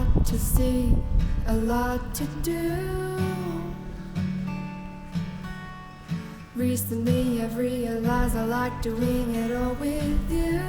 lot to see, a lot to do. Recently I've realized I like doing it all with you.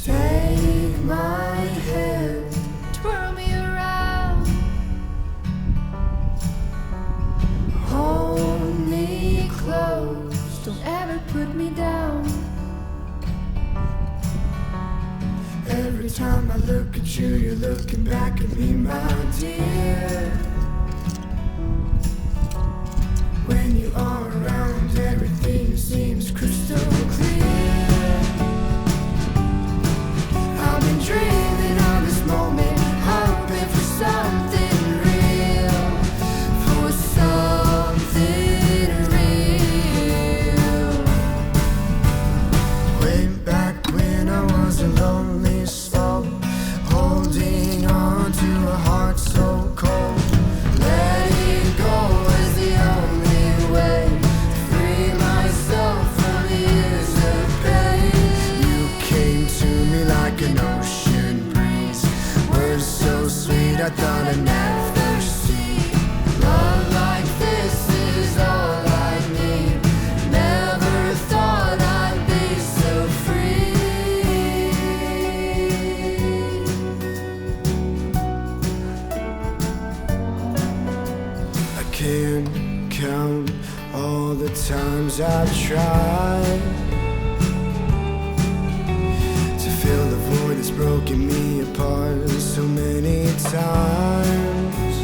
Take my hand, twirl me around, hold me close, don't ever put me down. Every time I look at you, you're looking back at me, my dear. When you are around, everything seems crystal clear. I've been dreaming of this moment, hoping for something real, for something real. Way back when I was a lonely soul, holding on to a heart so cold. Letting go is the only way to free myself from years of pain. You came to me like an ocean breeze, words so sweet I thought I'd never see. Love like this is all I need, never thought I'd be so free. I can't count all the times I've tried to fill the void that's broken me apart so many times.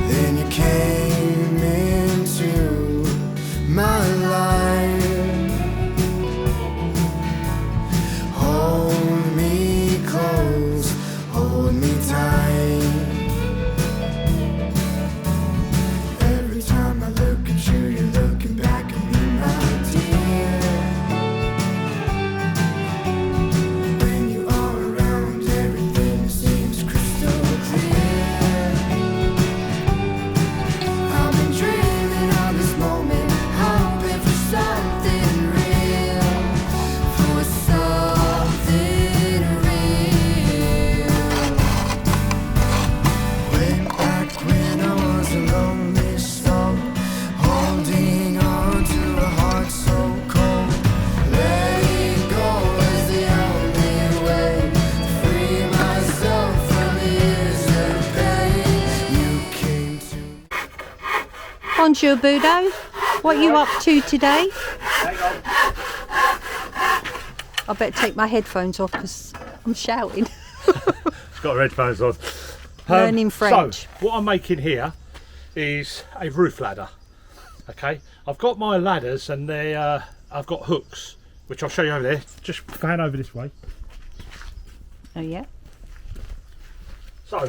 Then you came into my life, hold me close, hold me tight. Every time I look at you, you're looking back at me, my dear. When you are around, everything seems crystal clear. I've been dreaming of this moment, hoping for something real, for something real. Way back when I was a lonely soul, holding on to a heart so cold. Letting go is the only way to free myself from years of pain. You came to Bonjour, Budo. What are you up to today? I better take my headphones off because I'm shouting. Got headphones on. Learning French. So, what I'm making here is a roof ladder. Okay, I've got my ladders and they, I've got hooks, which I'll show you over there. Just fan over this way. Oh yeah. So,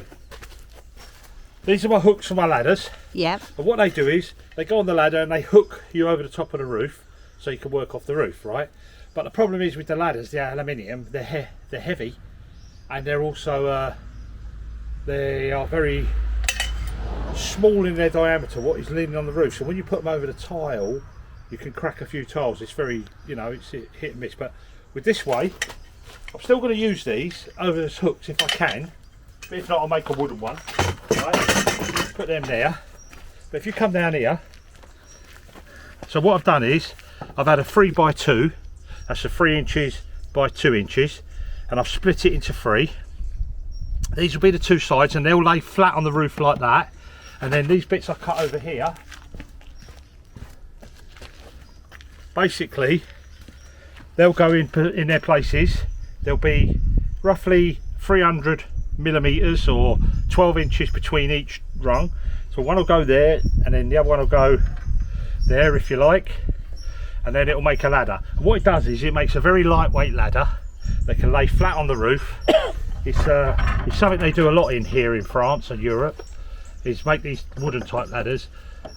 these are my hooks for my ladders. Yep. And what they do is they go on the ladder and they hook you over the top of the roof, so you can work off the roof, right? But the problem is with the ladders, the aluminium, they're heavy, and they're also they are very small in their diameter. What is leaning on the roof? So when you put them over the tile, you can crack a few tiles. It's very, you know, it's hit and miss. But with this way, I'm still going to use these over those hooks if I can. But if not, I'll make a wooden one. Right? Put them there. But if you come down here, so what I've done is I've had a 3x2. That's a 3 inches by 2 inches, and I've split it into 3. These will be the two sides, and they'll lay flat on the roof like that. And then these bits I cut over here, basically they'll go in their places. They'll be roughly 300 millimeters or 12 inches between each rung. So one will go there, and then the other one will go there, if you like, and then it'll make a ladder. And what it does is it makes a very lightweight ladder. They can lay flat on the roof. It's something they do a lot in here in France and Europe, is make these wooden type ladders,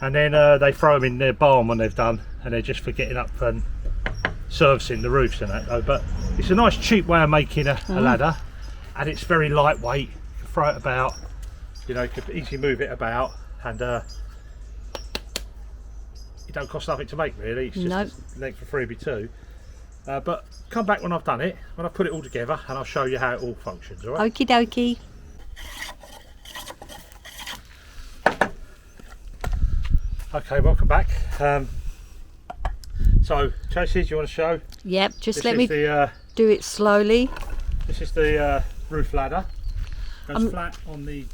and then they throw them in their barn when they've done, and they're just for getting up and servicing the roofs and that though. But it's a nice cheap way of making a ladder, and it's very lightweight. You can throw it about, you know, you can easily move it about, and it don't cost nothing to make really. It's just length for 3x2. But come back when I've done it, when I put it all together, and I'll show you how it all functions, all right? Okie dokie. Okay, welcome back. So, Tracy, do you want to show? Yep, just This let is me the, do it slowly. This is the roof ladder. Goes flat on the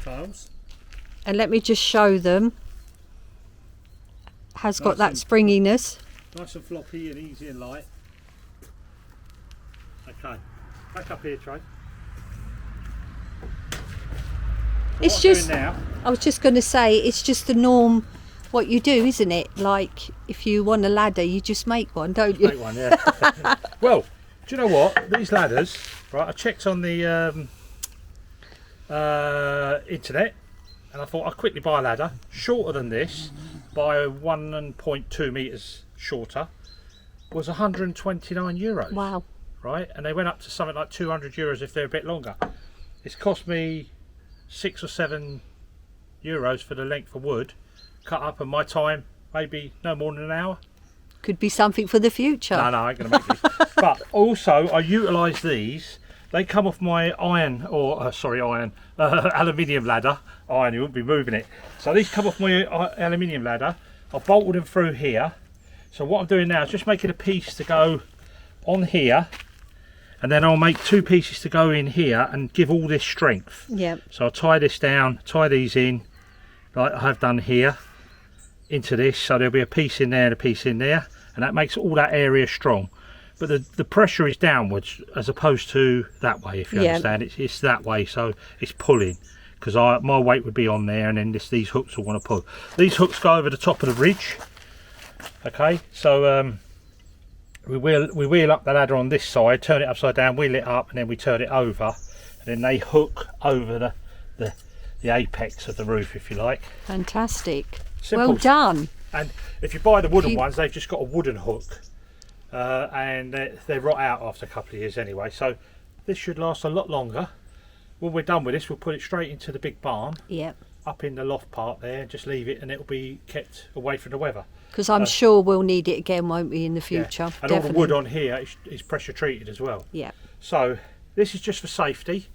tiles. And let me just show them. Has got that springiness. Nice and floppy and easy and light. Okay, back up here, Trey. It's what I'm just, doing now, I was just going to say, it's just the norm what you do, isn't it? Like, if you want a ladder, you just make one, don't you? make one, yeah. Well, do you know what? These ladders, right? I checked on the internet, and I thought I'd quickly buy a ladder shorter than this by 1.2 meters shorter. Was 129 euros. Wow. Right, and they went up to something like 200 euros if they're a bit longer. It's cost me 6 or 7 euros for the length of wood cut up, and my time maybe no more than an hour. Could be something for the future. No, I ain't gonna make these. But also I utilise these. They come off my aluminium ladder. Iron, you wouldn't be moving it. So these come off my aluminium ladder. I bolted them through here. So what I'm doing now is just making a piece to go on here, and then I'll make 2 pieces to go in here and give all this strength. Yep. So I'll tie this down, tie these in like I have done here into this, so there'll be a piece in there and a piece in there, and that makes all that area strong. But the pressure is downwards as opposed to that way, if you understand. It's that way, so it's pulling, because my weight would be on there, and then these hooks will want to pull. These hooks go over the top of the ridge. Okay, so we wheel up the ladder on this side, turn it upside down, wheel it up, and then we turn it over, and then they hook over the apex of the roof, if you like. Fantastic. Simple. Well done. And if you buy the wooden ones, they've just got a wooden hook, and they rot out after a couple of years anyway, so this should last a lot longer. When we're done with this, we'll put it straight into the big barn. Yep. Up in the loft part there, and just leave it, and it'll be kept away from the weather. Because I'm sure we'll need it again, won't we, in the future? Yeah. And definitely. all the wood on here is pressure treated as well. Yeah. So this is just for safety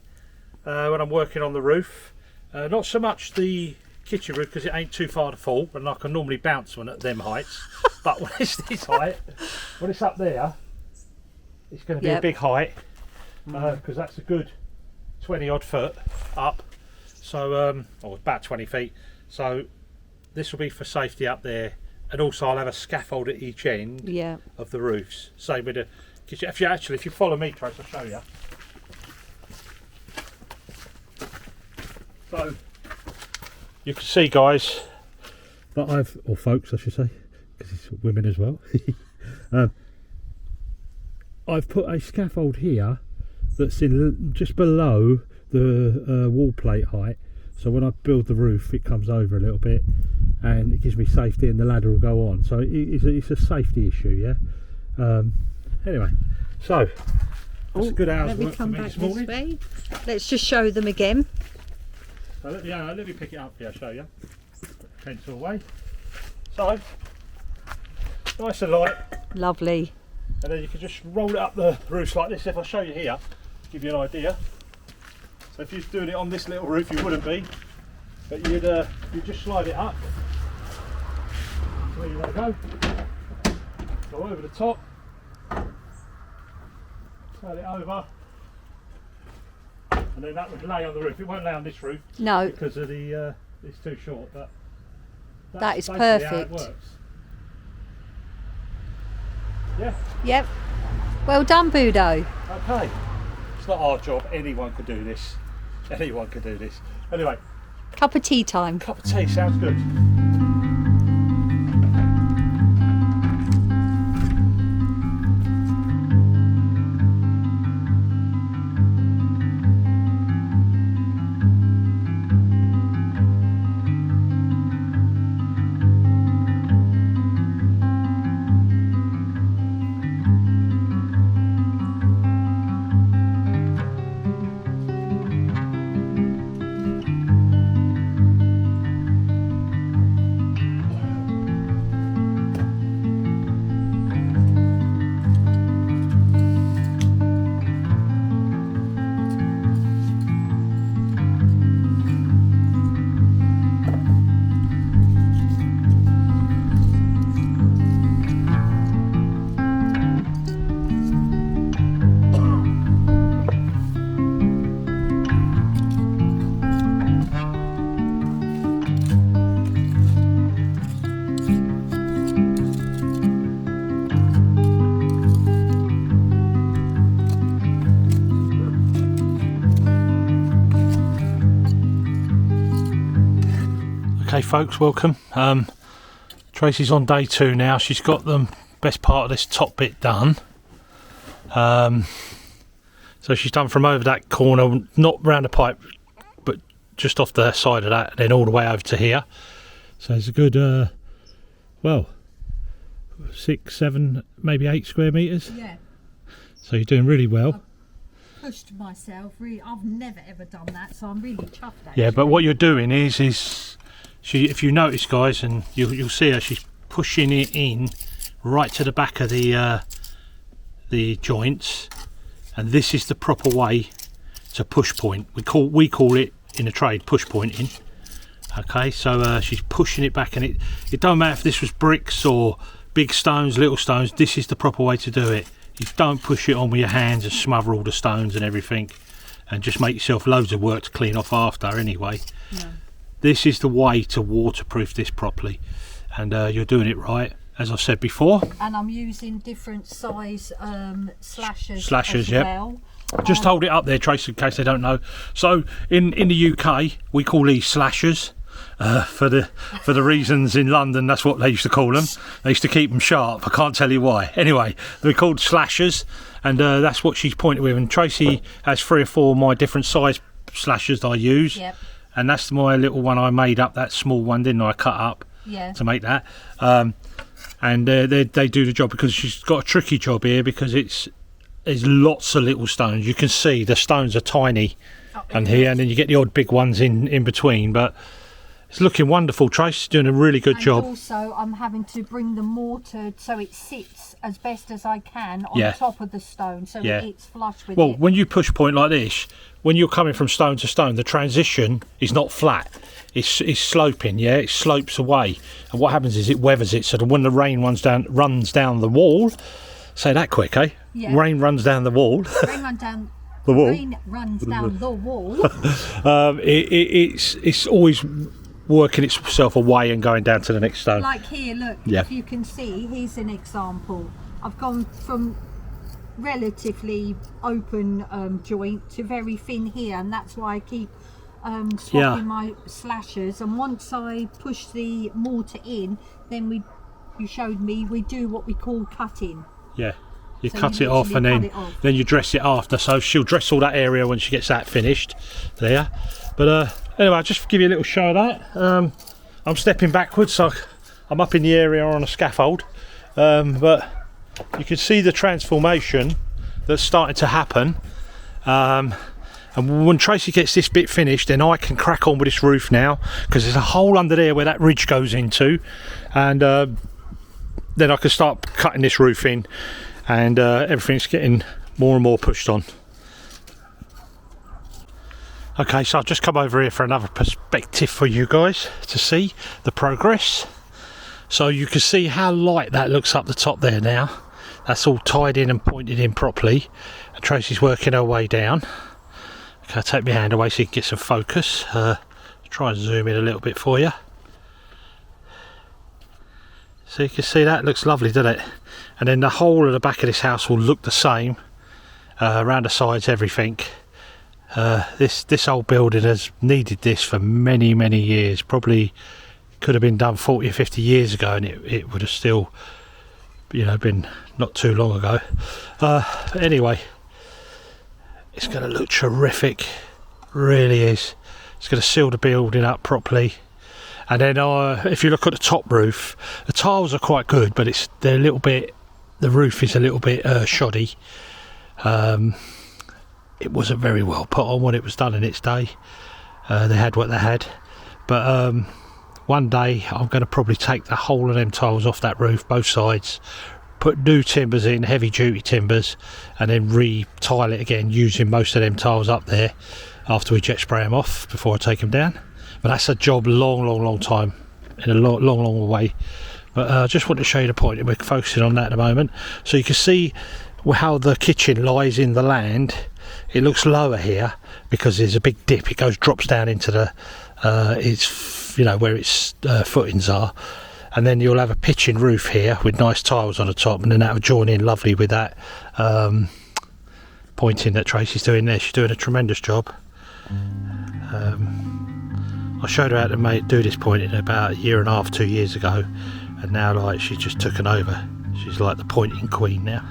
when I'm working on the roof. Not so much the kitchen roof, because it ain't too far to fall, and I can normally bounce one at them heights. But when it's this height, when it's up there, it's going to be a big height, because that's a good 20 odd foot up. So or about 20 feet. So this will be for safety up there, and also I'll have a scaffold at each end of the roofs. Same with the kitchen. If you follow me, Trace, I'll show you. So you can see, guys, that or folks I should say, because it's women as well. I've put a scaffold here that's in just below the wall plate height, so when I build the roof it comes over a little bit, and it gives me safety, and the ladder will go on. So it's a safety issue, yeah. Anyway, so that's a good hour's work for me this morning. Way. Let's just show them again. So let me pick it up here, show you. Put the pencil away. So nice and light. Lovely. And then you can just roll it up the roofs like this. If I show you here, give you an idea. So if you're doing it on this little roof, you wouldn't be, but you'd just slide it up. There you go. Go over the top. Turn it over. And then that would lay on the roof. It won't lay on this roof. No. Because of the it's too short. But That is basically perfect. how it works. Yeah. Yep. Well done, Budo. Okay. It's not our job. Anyone could do this. Anyone could do this. Anyway. Cup of tea time. Cup of tea sounds good. Okay folks, welcome. Tracy's on day 2 now. She's got the best part of this top bit done. So she's done from over that corner, not round the pipe, but just off the side of that, and then all the way over to here. So it's a good, well, 6, 7, maybe 8 square metres. Yeah. So you're doing really well. I've pushed myself. Really, I've never ever done that, so I'm really chuffed. Actually. Yeah, but what you're doing is she, if you notice, guys, and you'll see her, she's pushing it in right to the back of the joints, and this is the proper way to push point. We call it in the trade push pointing. Okay, so she's pushing it back, and it don't matter if this was bricks or big stones, little stones. This is the proper way to do it. You don't push it on with your hands and smother all the stones and everything, and just make yourself loads of work to clean off after anyway. No. This is the way to waterproof this properly, and you're doing it right, as I've said before. And I'm using different size slashers as yep. Well. Just hold it up there, Tracy, in case they don't know. So in the UK, we call these slashers. For the reasons in London, that's what they used to call them. They used to keep them sharp. I can't tell you why. Anyway, they're called slashers, and that's what she's pointed with. And Tracy has 3 or 4 of my different size slashers that I use. Yep. And that's my little one I made up, that small one, didn't I? Cut up to make that. And they do the job, because she's got a tricky job here, because there's lots of little stones. You can see the stones are tiny, and here, and then you get the odd big ones in between, but it's looking wonderful. Tracy's doing a really good job. Also, I'm having to bring the mortar so it sits as best as I can on top of the stone, so it's flush with it. Well, when you push point like this, when you're coming from stone to stone, the transition is not flat. It's sloping, it slopes away. And what happens is it weathers it, so that when the rain runs down the wall, say that quick, eh? Yeah. Rain runs down the wall. Rain runs down the wall. Rain runs down the wall. It's always working itself away and going down to the next stone. Like here, look, if you can see, here's an example. I've gone from relatively open joint to very thin here, and that's why I keep swapping my slashers. And once I push the mortar in, then you showed me, we do what we call cutting. Yeah. You cut it off, and then you dress it after. So she'll dress all that area when she gets that finished there. But anyway, I'll just give you a little show of that. I'm stepping backwards, so I'm up in the area on a scaffold, but you can see the transformation that's starting to happen. And when Tracy gets this bit finished, then I can crack on with this roof now, because there's a hole under there where that ridge goes into, and then I can start cutting this roof in, and everything's getting more and more pushed on. Okay, so I've just come over here for another perspective for you guys to see the progress. So you can see how light that looks up the top there now. That's all tied in and pointed in properly. And Tracy's working her way down. Okay, I'll take my hand away so you can get some focus. Try and zoom in a little bit for you. So you can see that looks lovely, doesn't it? And then the whole of the back of this house will look the same. Around the sides, everything. This old building has needed this for many years. Probably could have been done 40 or 50 years ago, and it would have still, been not too long ago. But anyway, it's going to look terrific, really is. It's going to seal the building up properly. And then if you look at the top roof, the tiles are quite good, but the roof is a little bit shoddy. It wasn't very well put on when it was done in its day. They had what they had, but one day I'm going to probably take the whole of them tiles off that roof, both sides, put new timbers in, heavy duty timbers, and then re-tile it again using most of them tiles up there after we jet spray them off before I take them down. But that's a job long time, in a long way. But I just want to show you the point, and we're focusing on that at the moment. So you can see how the kitchen lies in the land. It looks lower here because there's a big dip. It drops down into the where its footings are, and then you'll have a pitching roof here with nice tiles on the top, and then that will join in lovely with that pointing that Tracy's doing there. She's doing a tremendous job. I showed her how to do this pointing about 1.5 2 years ago, and now like she's just taken over. She's like the pointing queen now.